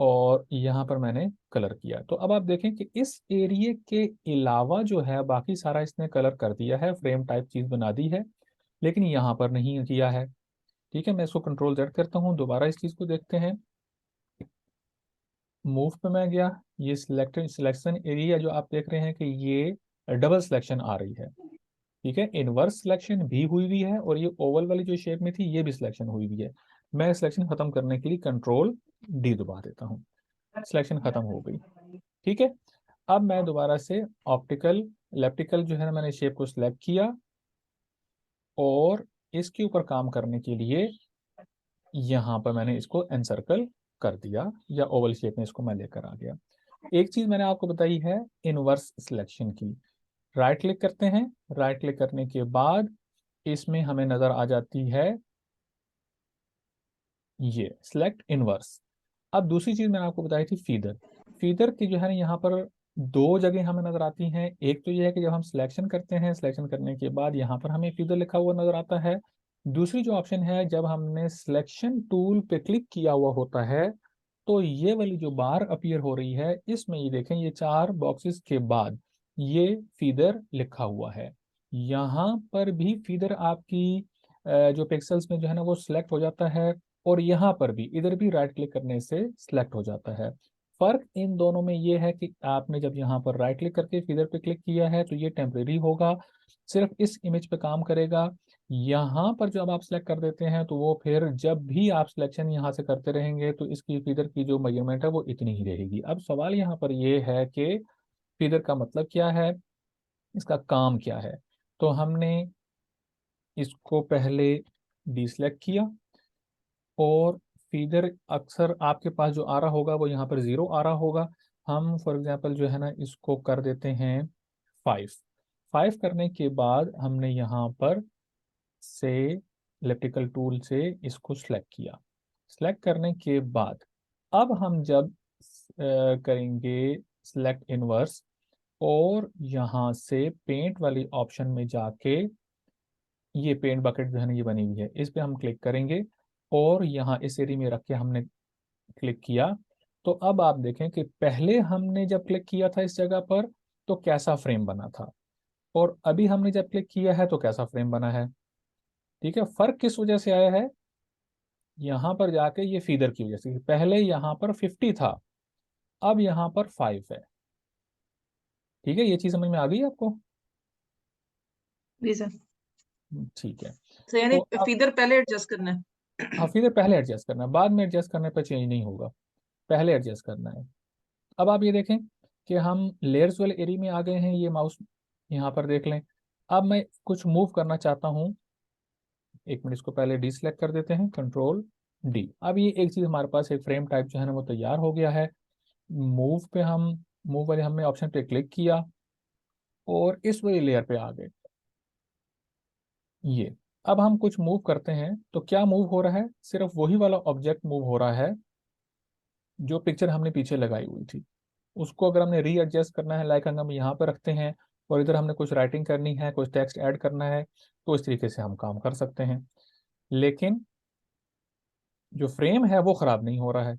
और यहाँ पर मैंने कलर किया, तो अब आप देखें कि इस एरिया के अलावा जो है बाकी सारा इसने कलर कर दिया है, फ्रेम टाइप चीज बना दी है, लेकिन यहाँ पर नहीं किया है। ठीक है, मैं इसको कंट्रोल जेड करता हूँ, दोबारा इस चीज को देखते हैं। मूव पे मैं गया, ये सिलेक्टेड सिलेक्शन एरिया जो आप देख रहे हैं कि ये डबल सिलेक्शन आ रही है। ठीक है, इनवर्स सिलेक्शन भी हुई हुई है, और ये ओवल वाली जो शेप में थी ये भी सिलेक्शन हुई हुई है। मैं सिलेक्शन खत्म करने के लिए कंट्रोल डी दबा देता हूँ, सिलेक्शन खत्म हो गई। ठीक है, अब मैं दोबारा से ऑप्टिकल इलेप्टिकल जो है ना, मैंने शेप को सिलेक्ट किया, और इसके ऊपर काम करने के लिए यहाँ पर मैंने इसको एनसर्कल कर दिया, या ओवल शेप में इसको मैं लेकर आ गया। एक चीज मैंने आपको बताई है इनवर्स सिलेक्शन की। राइट क्लिक करते हैं, राइट क्लिक करने के बाद इसमें हमें नजर आ जाती है ये सिलेक्ट इनवर्स। अब दूसरी चीज मैंने आपको बताई थी फीदर। फीदर की जो है ना यहाँ पर दो जगह हमें नजर आती हैं। एक तो ये है कि जब हम सिलेक्शन करते हैं, सिलेक्शन करने के बाद यहाँ पर हमें फीदर लिखा हुआ नजर आता है। दूसरी जो ऑप्शन है, जब हमने सिलेक्शन टूल पे क्लिक किया हुआ होता है, तो ये वाली जो बार अपीयर हो रही है, इसमें ये देखें, ये चार बॉक्सेस के बाद ये फीदर लिखा हुआ है। यहाँ पर भी फीदर आपकी जो पिक्सल्स में जो है ना वो सिलेक्ट हो जाता है, और यहाँ पर भी इधर भी राइट क्लिक करने से सिलेक्ट हो जाता है। फर्क इन दोनों में ये है कि आपने जब यहाँ पर राइट क्लिक करके फिगर पे क्लिक किया है तो ये टेम्परेरी होगा, सिर्फ इस इमेज पे काम करेगा। यहाँ पर जब आप सिलेक्ट कर देते हैं तो वो फिर जब भी आप सिलेक्शन यहाँ से करते रहेंगे तो इसकी फिगर की जो मेजरमेंट है वो इतनी ही रहेगी। अब सवाल यहाँ पर ये है कि फिगर का मतलब क्या है, इसका काम क्या है। तो हमने इसको पहले डिसलेक्ट किया, और फीदर अक्सर आपके पास जो आ रहा होगा वो यहाँ पर जीरो आ रहा होगा। हम फॉर एग्जांपल जो है ना इसको कर देते हैं 5। 5 करने के बाद हमने यहाँ पर से इलेक्ट्रिकल टूल से इसको सिलेक्ट किया। सिलेक्ट करने के बाद अब हम जब करेंगे सिलेक्ट इनवर्स, और यहाँ से पेंट वाली ऑप्शन में जाके, ये पेंट बकेट जो है ना ये बनी हुई है, इस पे हम क्लिक करेंगे, और यहाँ इस एरिया में रख के हमने क्लिक किया। तो अब आप देखें कि पहले हमने जब क्लिक किया था इस जगह पर तो कैसा फ्रेम बना था, और अभी हमने जब क्लिक किया है तो कैसा फ्रेम बना है। ठीक है, फर्क किस वजह से आया है, यहाँ पर जाके ये फीदर की वजह से। पहले यहाँ पर 50 था, अब यहाँ पर 5 है। ठीक है, ये चीज समझ में आ गई आपको। जी सर। ठीक है, तो यानी तो अब फीदर पहले एडजस्ट करना है। हाँ, फीदर पहले एडजस्ट करना है, बाद में एडजस्ट करने पर चेंज नहीं होगा, पहले एडजस्ट करना है। अब आप ये देखें कि हम लेयर्स वाले एरिया में आ गए हैं, ये माउस यहाँ पर देख लें। अब मैं कुछ मूव करना चाहता हूँ, एक मिनट, इसको पहले डी सेलेक्ट कर देते हैं, कंट्रोल डी। अब ये एक चीज हमारे पास एक फ्रेम टाइप जो है ना वो तैयार हो गया है। मूव पे हम, मूव वाले हमने ऑप्शन पे क्लिक किया, और इस वाली लेयर पे आ गए ये। अब हम कुछ मूव करते हैं तो क्या मूव हो रहा है, सिर्फ वही वाला ऑब्जेक्ट मूव हो रहा है जो पिक्चर हमने पीछे लगाई हुई थी। उसको अगर हमने रीएडजस्ट करना है, लाइक हम यहाँ पर रखते हैं, और इधर हमने कुछ राइटिंग करनी है, कुछ टेक्स्ट ऐड करना है, तो इस तरीके से हम काम कर सकते हैं। लेकिन जो फ्रेम है वो खराब नहीं हो रहा है।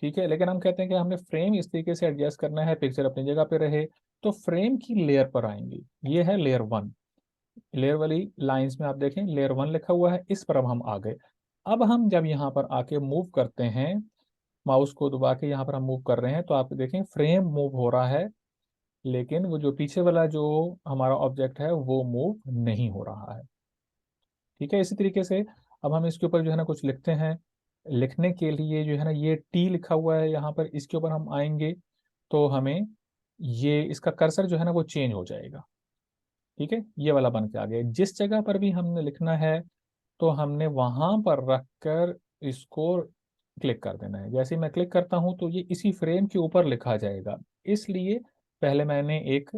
ठीक है, लेकिन हम कहते हैं कि हमने फ्रेम इस तरीके से एडजस्ट करना है, पिक्चर अपनी जगह पे रहे, तो फ्रेम की लेयर पर आएंगे। ये है लेयर वन। लेयर वाली लाइंस में आप देखें लेयर वन लिखा हुआ है, इस पर अब हम आ गए। अब हम जब यहाँ पर आके मूव करते हैं, माउस को दबा के यहाँ पर हम मूव कर रहे हैं, तो आप देखें फ्रेम मूव हो रहा है, लेकिन वो जो पीछे वाला जो हमारा ऑब्जेक्ट है वो मूव नहीं हो रहा है। ठीक है, इसी तरीके से अब हम इसके ऊपर जो है ना कुछ लिखते हैं। लिखने के लिए जो है ना ये टी लिखा हुआ है यहाँ पर, इसके ऊपर हम आएंगे तो हमें ये इसका कर्सर जो है ना वो चेंज हो जाएगा। ठीक है, ये वाला बन के आ गया। जिस जगह पर भी हमने लिखना है तो हमने वहां पर रखकर इसको क्लिक कर देना है। जैसे ही मैं क्लिक करता हूं तो ये इसी फ्रेम के ऊपर लिखा जाएगा। इसलिए पहले मैंने एक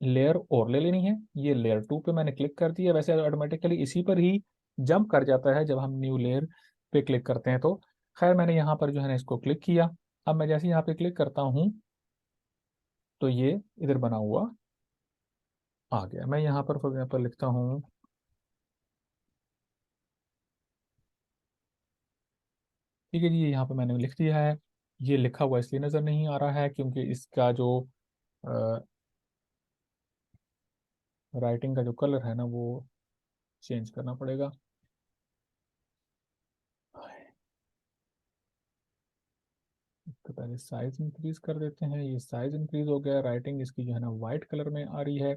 लेयर और ले लेनी है। ये लेयर टू पे मैंने क्लिक कर दिया, वैसे ऑटोमेटिकली इसी पर ही जंप कर जाता है जब हम न्यू लेयर पे क्लिक करते हैं तो। खैर मैंने यहाँ पर जो है ना इसको क्लिक किया। अब मैं जैसे यहाँ पे क्लिक करता हूँ तो ये इधर बना हुआ आ गया। मैं यहाँ पर फॉर एग्जाम्पल लिखता हूँ, ठीक है जी, ये यहाँ पे मैंने लिख दिया है। ये लिखा हुआ इसलिए नज़र नहीं आ रहा है क्योंकि इसका जो राइटिंग का जो कलर है ना वो चेंज करना पड़ेगा। तो पहले साइज इंक्रीज कर देते हैं। ये साइज इंक्रीज हो गया, राइटिंग इसकी जो है ना वाइट कलर में आ रही है।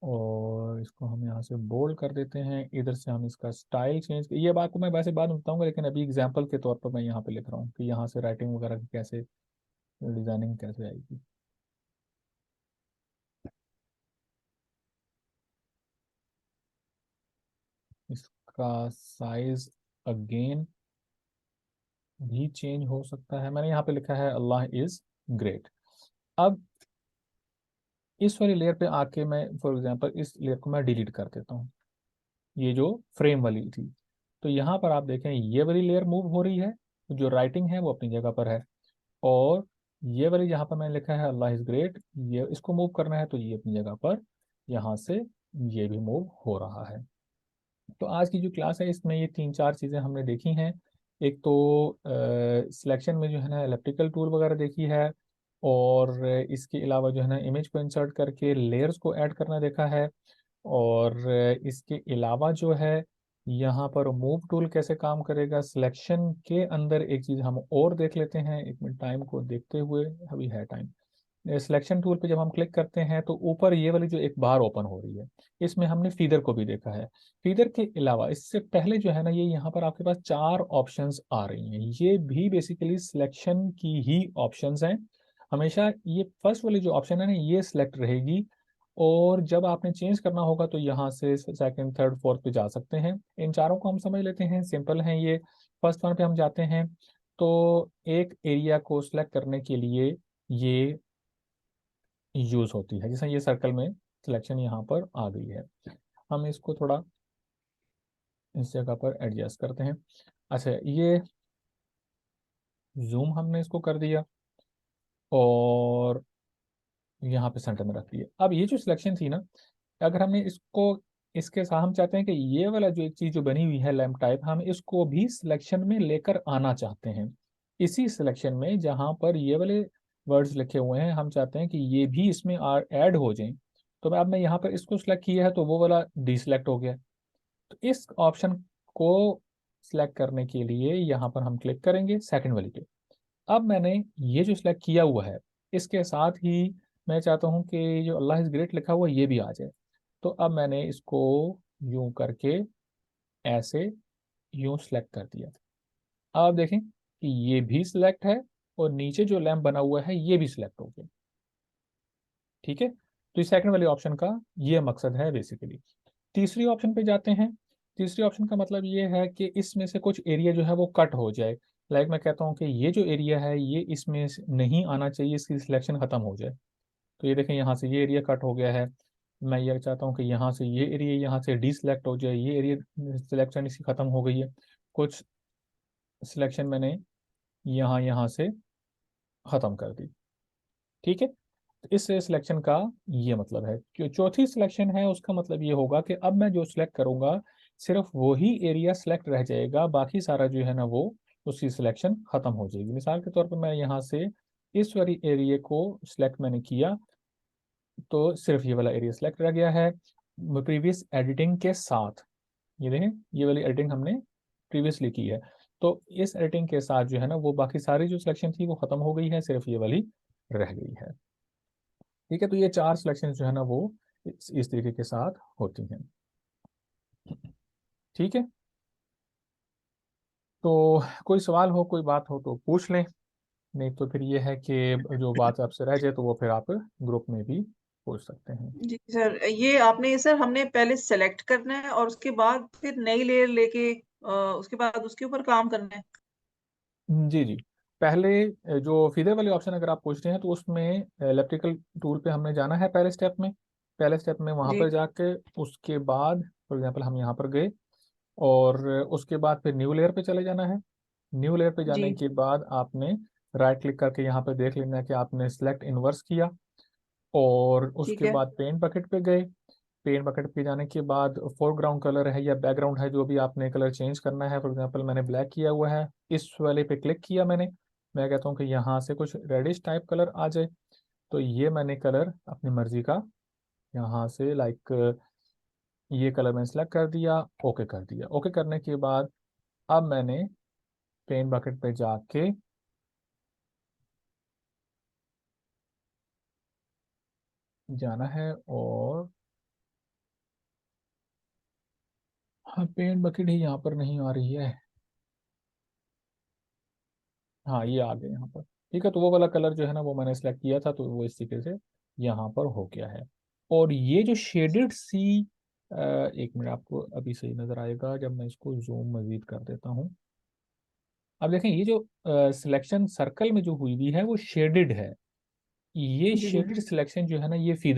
और इसको हम यहाँ से बोल्ड कर देते हैं। इधर से हम इसका स्टाइल चेंज, ये बात को मैं वैसे बाद में बताऊंगा, लेकिन अभी एग्जांपल के तौर पर मैं यहाँ पे लिख रहा हूँ कि यहाँ से राइटिंग वगैरह की कैसे डिजाइनिंग कैसे आएगी। इसका साइज अगेन भी चेंज हो सकता है। मैंने यहाँ पे लिखा है अल्लाह इज ग्रेट। अब इस वाली लेयर पे आके मैं फॉर एग्जांपल इस लेयर को मैं डिलीट कर देता हूँ, ये जो फ्रेम वाली थी। तो यहाँ पर आप देखें ये वाली लेयर मूव हो रही है, जो राइटिंग है वो अपनी जगह पर है। और ये वाली जहाँ पर मैंने लिखा है अल्लाह इज ग्रेट, ये इसको मूव करना है तो ये अपनी जगह पर यहाँ से ये भी मूव हो रहा है। तो आज की जो क्लास है इसमें ये तीन चार चीज़ें हमने देखी हैं। एक तो सिलेक्शन में जो है ना इलेक्ट्रिकल टूल वगैरह देखी है, और इसके अलावा जो है ना इमेज को इंसर्ट करके लेयर्स को ऐड करना देखा है। और इसके अलावा जो है यहाँ पर मूव टूल कैसे काम करेगा सिलेक्शन के अंदर, एक चीज़ हम और देख लेते हैं। एक मिनट टाइम को देखते हुए, अभी है टाइम। सिलेक्शन टूल पे जब हम क्लिक करते हैं तो ऊपर ये वाली जो एक बार ओपन हो रही है, इसमें हमने फीदर को भी देखा है। फीदर के अलावा इससे पहले जो है ना ये यहाँ पर आपके पास चार ऑप्शंस आ रही हैं, ये भी बेसिकली सिलेक्शन की ही ऑप्शंस हैं। हमेशा ये फर्स्ट वाली जो ऑप्शन है ना ये सिलेक्ट रहेगी, और जब आपने चेंज करना होगा तो यहाँ से सेकंड थर्ड फोर्थ पे जा सकते हैं। इन चारों को हम समझ लेते हैं, सिंपल हैं ये। फर्स्ट वन पे हम जाते हैं तो एक एरिया को सिलेक्ट करने के लिए ये यूज होती है, जैसे ये सर्कल में सिलेक्शन यहाँ पर आ गई है। हम इसको थोड़ा इस जगह पर एडजस्ट करते हैं। अच्छा, ये जूम हमने इसको कर दिया और यहाँ पे सेंटर में रख दिया। अब ये जो सिलेक्शन थी ना, अगर हमने इसको इसके साथ हम चाहते हैं कि ये वाला जो एक चीज जो बनी हुई है लैम्प टाइप, हम इसको भी सिलेक्शन में लेकर आना चाहते हैं। इसी सिलेक्शन में जहां पर ये वाले वर्ड्स लिखे हुए हैं हम चाहते हैं कि ये भी इसमें ऐड हो जाएं। तो अब मैं यहाँ पर इसको सिलेक्ट किया है तो वो वाला डिसलेक्ट हो गया। तो इस ऑप्शन को सिलेक्ट करने के लिए यहाँ पर हम क्लिक करेंगे सेकंड वाली पे। अब मैंने ये जो सिलेक्ट किया हुआ है इसके साथ ही मैं चाहता हूँ कि जो अल्लाह इज ग्रेट लिखा हुआ है ये भी आ जाए। तो अब मैंने इसको यूं करके ऐसे यूं सिलेक्ट कर दिया। अब आप देखें कि ये भी सिलेक्ट है और नीचे जो लैम्प बना हुआ है ये भी सिलेक्ट हो गया। ठीक है, तो इस सेकंड वाले ऑप्शन का ये मकसद है बेसिकली। तीसरी ऑप्शन पे जाते हैं। तीसरी ऑप्शन का मतलब ये है कि इसमें से कुछ एरिया जो है वो कट हो जाए। लाइक मैं कहता हूँ कि ये जो एरिया है ये इसमें से नहीं आना चाहिए, इसकी सिलेक्शन खत्म हो जाए। तो ये देखें यहाँ से ये एरिया कट हो गया है। मैं ये चाहता हूँ कि यहाँ से ये एरिया यहाँ से डिसलेक्ट हो जाए, ये एरिया सिलेक्शन इसकी खत्म हो गई है। कुछ सिलेक्शन मैंने यहाँ यहाँ से खत्म कर दी। ठीक है, तो इस सिलेक्शन का ये मतलब है। जो चौथी सिलेक्शन है उसका मतलब ये होगा कि अब मैं जो सिलेक्ट करूंगा सिर्फ वही एरिया सेलेक्ट रह जाएगा, बाकी सारा जो है ना वो उसकी सिलेक्शन खत्म हो जाएगी। मिसाल के तौर पर मैं यहाँ से इस वाली एरिया को सिलेक्ट मैंने किया, तो सिर्फ ये वाला एरिया सेलेक्ट रह गया है प्रीवियस एडिटिंग के साथ। ये देखें, ये वाली एडिटिंग हमने प्रीवियसली की है, तो इस एडिटिंग के साथ जो है ना वो बाकी सारी जो सिलेक्शन थी वो खत्म हो गई है, सिर्फ ये वाली रह गई है। ठीक है, तो ये 4 सिलेक्शन जो है ना वो इस तरीके के साथ होती हैं। ठीक है, तो कोई सवाल हो, कोई बात हो तो पूछ लें, नहीं तो फिर ये है कि जो बात आपसे रह जाए तो वो फिर आप ग्रुप में भी पूछ सकते हैं। जी सर, ये आपने सर हमने पहले सेलेक्ट करना है और उसके बाद फिर नई लेयर लेके उसके बाद उसके ऊपर काम करना है? जी जी, पहले जो फीदर वाले ऑप्शन अगर आप पूछ रहे हैं तो उसमें इलेक्ट्रिकल टूल पे हमने जाना है पहले स्टेप में। पहले स्टेप में वहाँ जी, पर जाके उसके बाद फॉर एग्जांपल हम यहाँ पर गए, और उसके बाद फिर न्यू लेयर पे चले जाना है। न्यू लेयर पे जी, जाने के बाद आपने राइट क्लिक करके यहाँ पे देख लेना है कि आपने सिलेक्ट इनवर्स किया, और ठीक उसके है, बाद पेंट बकेट पे गए। पेंट बकेट पे जाने के बाद फोरग्राउंड कलर है या बैकग्राउंड है, जो भी आपने कलर चेंज करना है, फॉर एग्जांपल मैंने ब्लैक किया हुआ है, इस वाले पे क्लिक किया मैंने। मैं कहता हूँ कि यहाँ से कुछ रेडिश टाइप कलर आ जाए, तो ये मैंने कलर अपनी मर्जी का यहाँ से लाइक ये कलर मैंने सेलेक्ट कर दिया, ओके कर दिया। ओके करने के बाद अब मैंने पेंट बकेट पे जाके जाना है, और हाँ पेंट बकेट ही यहाँ पर नहीं आ रही है, हाँ ये आ गया यहाँ पर। ठीक है, तो वो वाला कलर जो है ना वो मैंने सेलेक्ट किया था, तो वो इस तरीके से यहाँ पर हो गया है। और ये जो शेडेड सी एक मिनट, आपको अभी सही नजर आएगा जब मैं इसको जूम मजीद कर देता हूँ। अब देखें, ये जो सिलेक्शन सर्कल में जो हुई हुई है वो शेडेड है। ये जी, जी। शेडेड सिलेक्शन जो है ना ये फीदर